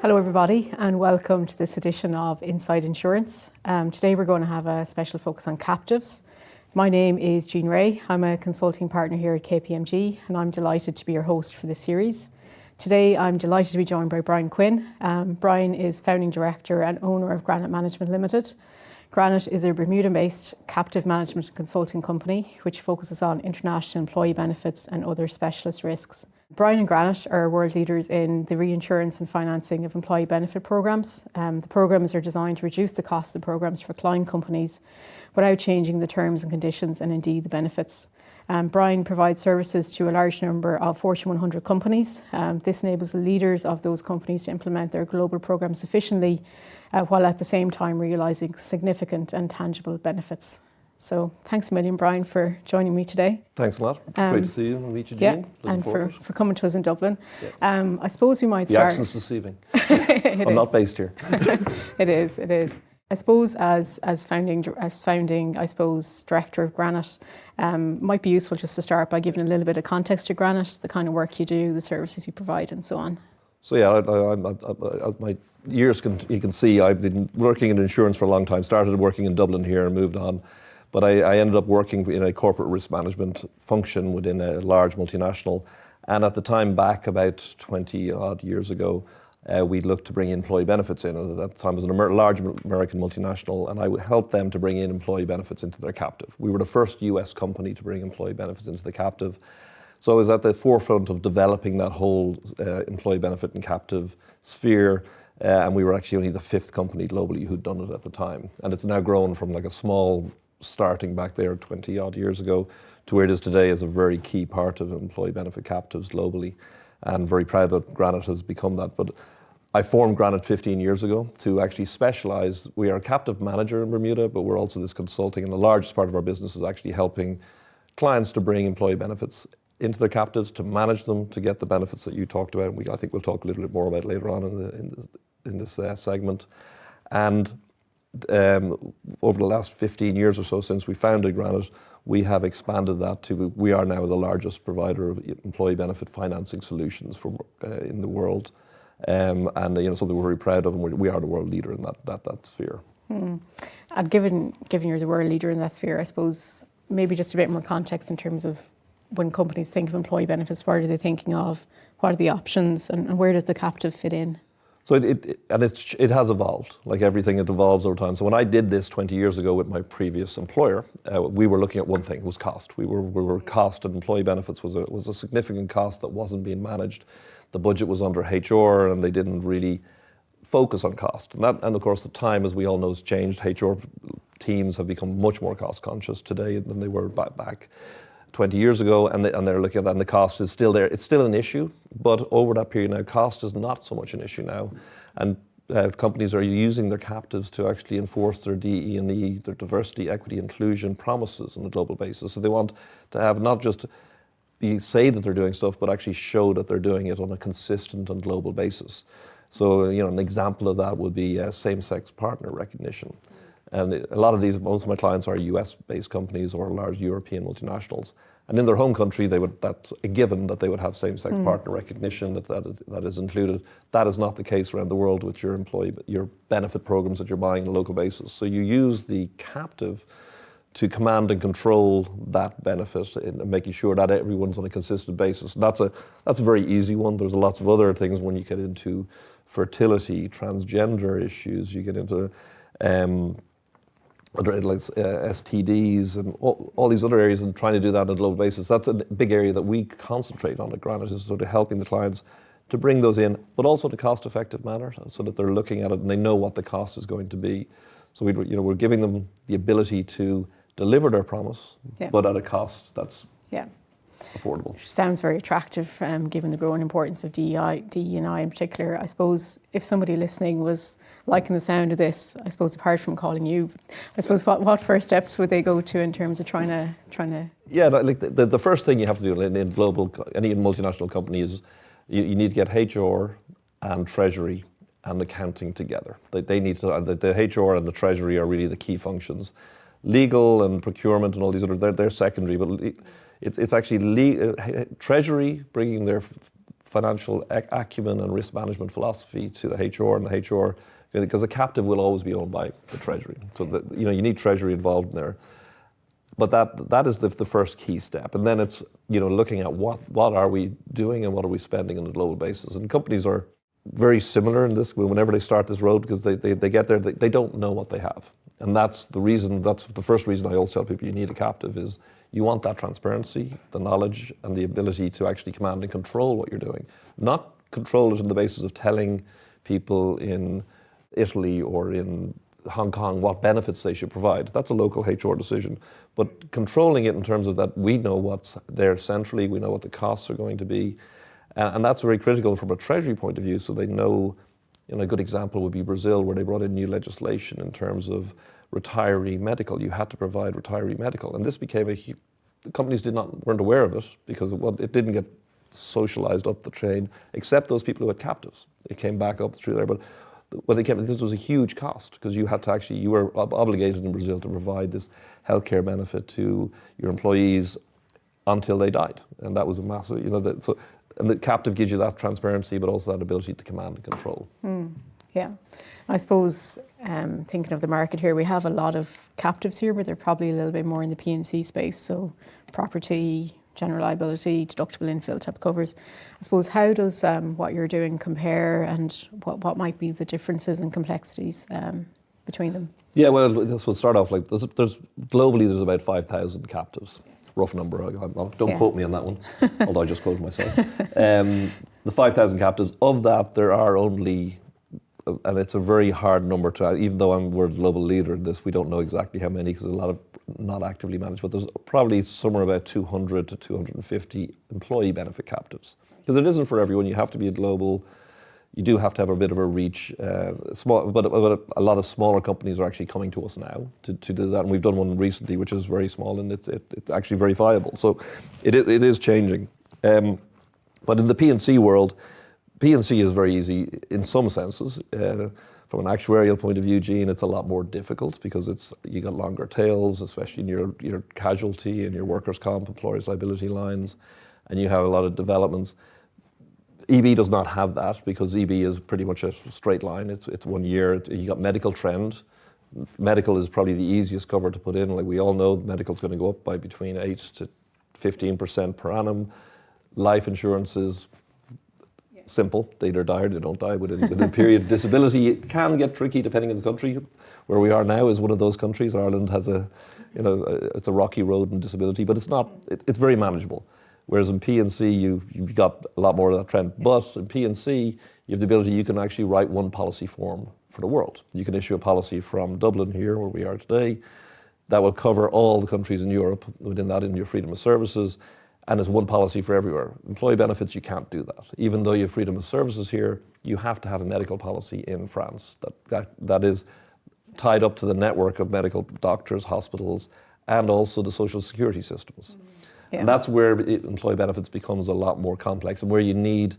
Hello everybody and welcome to this edition of Inside Insurance. Today we're going to have a special focus on captives. My name is Jean Ray. I'm a consulting partner here at KPMG and I'm delighted to be your host for this series. Today I'm delighted to be joined by Brian Quinn. Brian is founding director and owner of Granite Management Limited. Granite is a Bermuda-based captive management and consulting company which focuses on international employee benefits and other specialist risks. Brian and Granite are world leaders in the reinsurance and financing of employee benefit programs. The programs are designed to reduce the cost of the programs for client companies without changing the terms and conditions and indeed the benefits. Brian provides services to a large number of Fortune 100 companies. This enables the leaders of those companies to implement their global programs efficiently while at the same time realising significant and tangible benefits. So thanks a million, Brian, for joining me today. Thanks a lot. Great to see you and meet you, Jean. Yeah, and for coming to us in Dublin. Yeah. I suppose we might start... The accent's deceiving. I'm not based here. It is. I suppose as founding, I suppose, director of Granite, might be useful just to start by giving a little bit of context to Granite, the kind of work you do, the services you provide, and so on. So yeah, as my years you can see, I've been working in insurance for a long time. Started working in Dublin here and moved on. But I ended up working in a corporate risk management function within a large multinational. And at the time, back about 20 odd years ago, we looked to bring employee benefits in. And at the time, it was a large American multinational, and I helped them to bring in employee benefits into their captive. We were the first US company to bring employee benefits into the captive. So I was at the forefront of developing that whole employee benefit and captive sphere. And we were actually only the fifth company globally who'd done it at the time. And it's now grown from like a small starting back there 20 odd years ago to where it is today as a very key part of employee benefit captives globally, and very proud that Granite has become that. But I formed Granite 15 years ago to actually specialise. We are a captive manager in Bermuda, but we're also this consulting, and the largest part of our business is actually helping clients to bring employee benefits into their captives, to manage them, to get the benefits that you talked about. I think we'll talk a little bit more about later on in this segment. And over the last 15 years or so since we founded Granite, we have expanded that to, we are now the largest provider of employee benefit financing solutions in the world. And something we're very proud of, and we are the world leader in that sphere. And given you're the world leader in that sphere, I suppose maybe just a bit more context in terms of when companies think of employee benefits, what are they thinking of? What are the options, and where does the captive fit in? So it has evolved, like everything, it evolves over time. So when I did this 20 years ago with my previous employer, we were looking at one thing, was cost. We were cost, and employee benefits was a significant cost that wasn't being managed. The budget was under HR and they didn't really focus on cost. And of course the time, as we all know, has changed. HR teams have become much more cost conscious today than they were back 20 years ago, and they're looking at that, and the cost is still there. It's still an issue, but over that period now, cost is not so much an issue now. And companies are using their captives to actually enforce their DE&E, their diversity, equity, inclusion promises on a global basis. So they want to have not just say that they're doing stuff, but actually show that they're doing it on a consistent and global basis. So, an example of that would be same-sex partner recognition. And a lot of most of my clients are US-based companies or large European multinationals. And in their home country, that's a given that they would have same-sex partner recognition, that is included. That is not the case around the world with your benefit programs that you're buying on a local basis. So you use the captive to command and control that benefit and making sure that everyone's on a consistent basis. And that's a very easy one. There's lots of other things when you get into fertility, transgender issues, you get into STDs and all these other areas, and trying to do that on a global basis. That's a big area that we concentrate on at Granite, is sort of helping the clients to bring those in, but also in a cost-effective manner, so that they're looking at it and they know what the cost is going to be. So we're giving them the ability to deliver their promise, but at a cost that's affordable. Which sounds very attractive, given the growing importance of DE&I in particular. I suppose if somebody listening was liking the sound of this, I suppose apart from calling you, I suppose what first steps would they go to in terms of trying to? Yeah, like the first thing you have to do in any multinational company is you need to get HR and Treasury and accounting together. They need to. The HR and the Treasury are really the key functions. Legal and procurement and all these other, they're secondary, but it's actually Treasury bringing their financial acumen and risk management philosophy to the HR, and the HR, because a captive will always be owned by the Treasury. So that, you need Treasury involved in there. But that is the first key step. And then it's, looking at what are we doing and what are we spending on a global basis. And companies are very similar in this whenever they start this road, because they get there, they don't know what they have. And that's the first reason I always tell people you need a captive is you want that transparency, the knowledge, and the ability to actually command and control what you're doing. Not control it on the basis of telling people in Italy or in Hong Kong what benefits they should provide. That's a local HR decision. But controlling it in terms of that we know what's there centrally, we know what the costs are going to be. And that's very critical from a Treasury point of view, so they know. A good example would be Brazil, where they brought in new legislation in terms of retiree medical. You had to provide retiree medical. And this became the companies weren't aware of it because it didn't get socialized up the chain, except those people who had captives. It came back up through there. But when this was a huge cost, because you were obligated in Brazil to provide this healthcare benefit to your employees until they died. And that was a massive, and the captive gives you that transparency, but also that ability to command and control. Yeah. I suppose, thinking of the market here, we have a lot of captives here, but they're probably a little bit more in the P&C space. So property, general liability, deductible infill type covers. I suppose, how does what you're doing compare, and what might be the differences and complexities between them? Yeah, well, this will start off like globally there's about 5,000 captives. Rough number, don't quote me on that one, although I just quoted myself. The 5,000 captives, of that there are only, and it's a very hard number to, even though we're a global leader in this, we don't know exactly how many, because there's a lot of not actively managed, but there's probably somewhere about 200 to 250 employee benefit captives. Because it isn't for everyone, you have to be a global, you do have to have a bit of a reach. But a lot of smaller companies are actually coming to us now to do that, and we've done one recently which is very small, and it's actually very viable. So it is changing. But in the P&C world, P&C is very easy in some senses. From an actuarial point of view, Gene, it's a lot more difficult because you got longer tails, especially in your casualty and your workers' comp, employers' liability lines, and you have a lot of developments. EB does not have that because EB is pretty much a straight line. It's 1 year. You got medical trend. Medical is probably the easiest cover to put in. Like we all know, medical's going to go up by between 8 to 15% per annum. Life insurance is simple. They either die or they don't die within a period. Disability, it can get tricky depending on the country. Where we are now is one of those countries. Ireland has it's a rocky road in disability, but it's very manageable. Whereas in P&C, you've got a lot more of that trend. But in P&C, you have the ability, you can actually write one policy form for the world. You can issue a policy from Dublin here, where we are today, that will cover all the countries in Europe, within that in your freedom of services, and it's one policy for everywhere. Employee benefits, you can't do that. Even though you have freedom of services here, you have to have a medical policy in France that is tied up to the network of medical doctors, hospitals, and also the social security systems. Yeah. And that's where employee benefits becomes a lot more complex, and where you need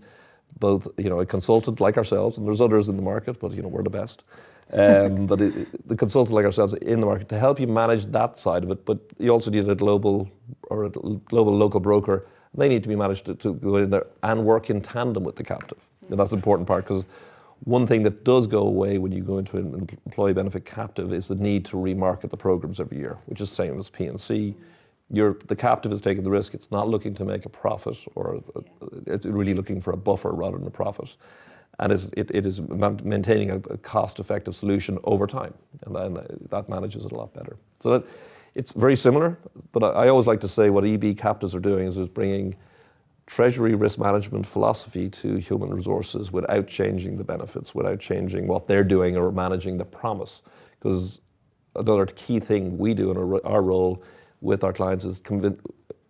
both, a consultant like ourselves, and there's others in the market, but we're the best. But the consultant like ourselves in the market to help you manage that side of it. But you also need a global local broker. They need to be managed to go in there and work in tandem with the captive. And that's an important part, because one thing that does go away when you go into an employee benefit captive is the need to remarket the programs every year, which is the same as P&C. The captive is taking the risk. It's not looking to make a profit, or it's really looking for a buffer rather than a profit. And it is maintaining a cost-effective solution over time, and that manages it a lot better. So it's very similar, but I always like to say what EB captives are doing is bringing Treasury risk management philosophy to human resources without changing the benefits, without changing what they're doing or managing the promise. Because another key thing we do in our role with our clients is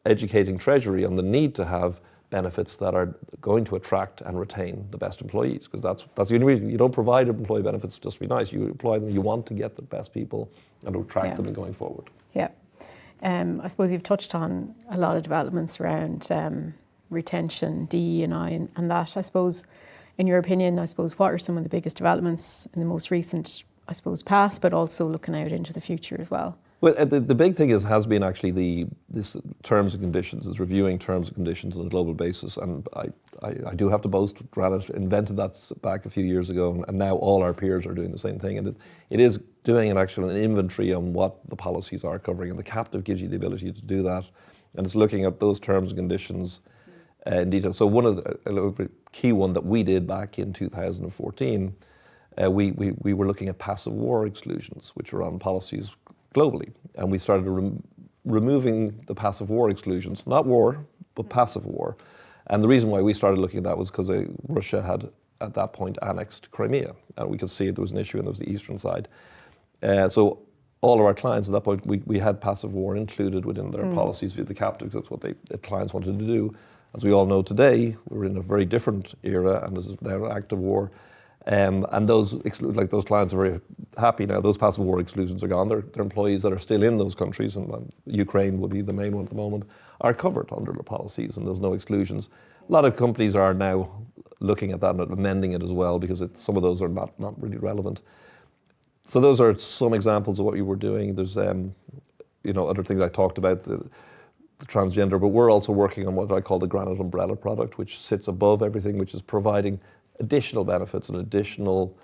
educating Treasury on the need to have benefits that are going to attract and retain the best employees, because that's the only reason. You don't provide employee benefits just to be nice. You employ them, you want to get the best people and to attract them going forward. Yeah. I suppose you've touched on a lot of developments around retention, DE&I and that. I suppose, in your opinion, what are some of the biggest developments in the most recent, past, but also looking out into the future as well? Well, the big thing has been actually this terms and conditions, is reviewing terms and conditions on a global basis. And I do have to boast, Granite invented that back a few years ago, and now all our peers are doing the same thing. And it is doing an inventory on what the policies are covering, and the captive gives you the ability to do that. And it's looking at those terms and conditions in detail. So one of the key one that we did back in 2014, we were looking at passive war exclusions, which are on policies globally, and we started removing the passive war exclusions, not war, but passive war. And the reason why we started looking at that was because Russia had, at that point, annexed Crimea, and we could see there was an issue, and there was the eastern side. So all of our clients at that point, we had passive war included within their policies via the captive, because that's what the clients wanted to do. As we all know today, we're in a very different era, and there's now an active war. And those clients are very happy now. Those passive war exclusions are gone. Their employees that are still in those countries, and Ukraine will be the main one at the moment, are covered under the policies, and there's no exclusions. A lot of companies are now looking at that and amending it as well, because some of those are not really relevant. So those are some examples of what we were doing. There's other things I talked about, the transgender, but we're also working on what I call the Granite umbrella product, which sits above everything, which is providing additional benefits and additional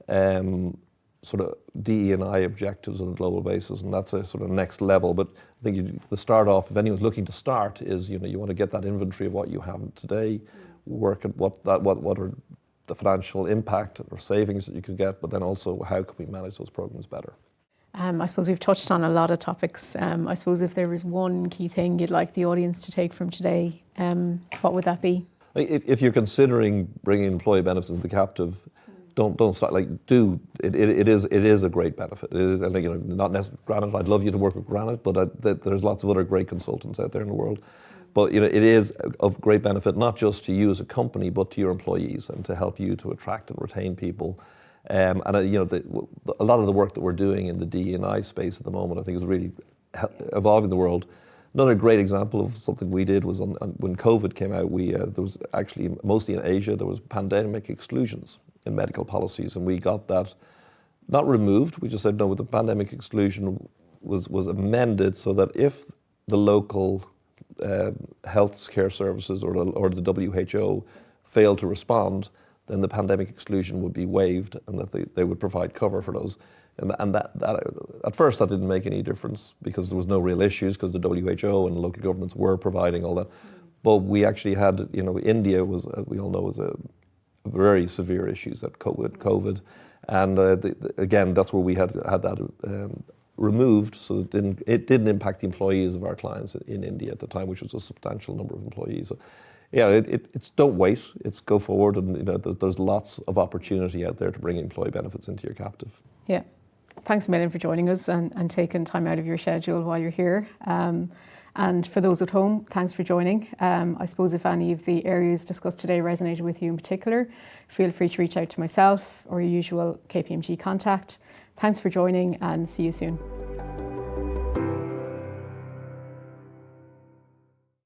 sort of DE&I objectives on a global basis, and that's a sort of next level. But I think the start off, if anyone's looking to start, is you want to get that inventory of what you have today, work at what are the financial impact or savings that you could get, but then also how can we manage those programs better. I suppose we've touched on a lot of topics. I suppose if there was one key thing you'd like the audience to take from today, what would that be? If you're considering bringing employee benefits into the captive, don't start. It is a great benefit. It is, not necessarily Granite. I'd love you to work with Granite, but there's lots of other great consultants out there in the world. But it is of great benefit, not just to you as a company, but to your employees, and to help you to attract and retain people. A lot of the work that we're doing in the DE&I space at the moment, I think, is really evolving the world. Another great example of something we did was when COVID came out, there was actually, mostly in Asia, there was pandemic exclusions in medical policies, and we got that not removed. We just said, no, the pandemic exclusion was amended so that if the local health care services or the WHO failed to respond, then the pandemic exclusion would be waived, and that they would provide cover for those. And that at first that didn't make any difference, because there was no real issues, because the WHO and the local governments were providing all that. But we actually had, India was, we all know, was a very severe issues with COVID. And again, that's where we had that removed, so it didn't impact the employees of our clients in India at the time, which was a substantial number of employees. So, yeah, it's don't wait. It's go forward, and there's lots of opportunity out there to bring employee benefits into your captive. Yeah, thanks a million for joining us and taking time out of your schedule while you're here. And for those at home, thanks for joining. I suppose if any of the areas discussed today resonated with you in particular, feel free to reach out to myself or your usual KPMG contact. Thanks for joining, and see you soon.